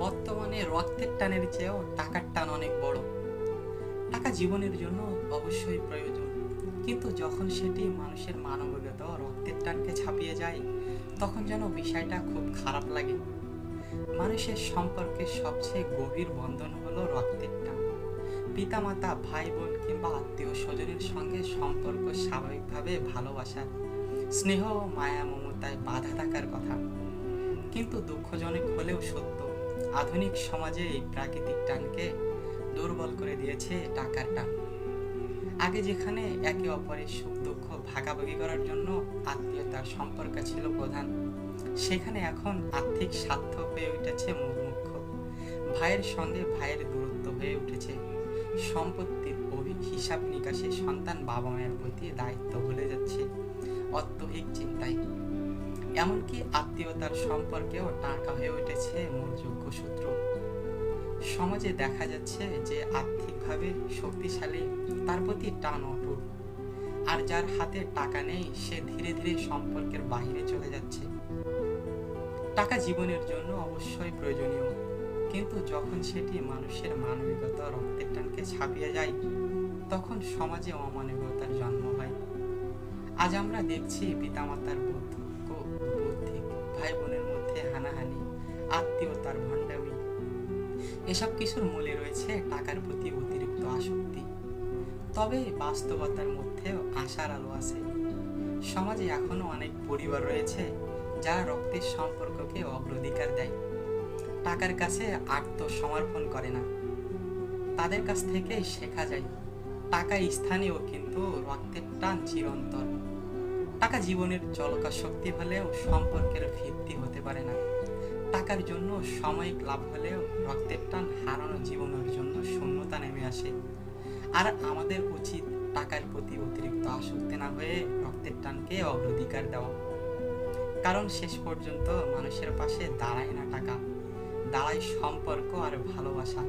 বর্তমানে রক্তের টানের চেয়েও টাকার টান অনেক বড়। টাকা জীবনের জন্য অবশ্যই প্রয়োজন, কিন্তু যখন সেটি মানুষের মানবিকতা ও রক্তের টানকে ছাপিয়ে যায়, তখন যেন বিষয়টা খুব খারাপ লাগে। মানুষের সম্পর্কের সবচেয়ে গভীর বন্ধন হলো রক্তের টান। পিতামাতা, ভাই বোন কিংবা আত্মীয় স্বজনের সঙ্গে সম্পর্ক স্বাভাবিকভাবে ভালোবাসার, স্নেহ ও মায়া মমতায় বাধা থাকার কথা। কিন্তু দুঃখজনক হলেও সত্য, আধুনিক সমাজে এই প্রাকৃতিক টানকে দুর্বল করে দিয়েছে টাকার টান। আগে যেখানে একে অপরের সুখ দুঃখ ভাগাভাগি করার জন্য আত্মীয়তার সম্পর্ক ছিল প্রধান, সেখানে এখন আর্থিক স্বার্থ হয়ে উঠেছে মূল মুখ্য। ভাইয়ের সঙ্গে ভাইয়ের দূরত্ব হয়ে উঠেছে। সম্পত্তির হিসাব নিকাশে সন্তান বাবা মায়ের প্রতি দায়িত্ব ভুলে যাচ্ছে অত্যধিক চিন্তায়। এমনকি আত্মীয়তার সম্পর্কেও টাকা হয়ে উঠেছে মূল যোগ্যসূত্র। সমাজে দেখা যাচ্ছে যে আর্থিকভাবে শক্তিশালী তার প্রতি টান অটুট, আর যার হাতে টাকা নেই সে ধীরে ধীরে সম্পর্কের বাইরে চলে যাচ্ছে। টাকা জীবনের জন্য অবশ্যই প্রয়োজনীয়, কিন্তু যখন সেটি মানুষের মানবিকতা রক্তের টানকে ছাপিয়ে যায়, তখন সমাজে অমানবিকতার জন্ম হয়। আজ আমরা দেখছি পিতামাতার বুদ্ধ বুদ্ধিক, ভাই বোনের মধ্যে হানাহানি, আত্মীয়তার ভণ্ডামি। এসব কিছুর মূলে রয়েছে টাকার প্রতি অতিরিক্ত আসক্তি। তবে বাস্তবতার মধ্যেও আশার আলো আছে। সমাজে এখনো অনেক পরিবার রয়েছে যারা রক্তের সম্পর্ককে অগ্রাধিকার দেয়, টাকার কাছে আত্মসমর্পণ করে না। তাদের কাছ থেকে শেখা যায় টাকা স্থানীয়, কিন্তু রক্তের টান চিরন্তন। টাকা জীবনের চলকা শক্তি হলেও সম্পর্কের ভিত্তি হতে পারে না। টাকার জন্য সাময়িক লাভ হলেও রক্তের টান হারানো জীবনের জন্য শূন্যতা নেমে আসে। আর আমাদের উচিত টাকার প্রতি অতিরিক্ত আসক্তি না হয়ে রক্তের টানকে অগ্রাধিকার দেওয়া। কারণ শেষ পর্যন্ত মানুষের পাশে দাঁড়ায় না টাকা, দাঁড়ায় সম্পর্ক আর ভালোবাসা।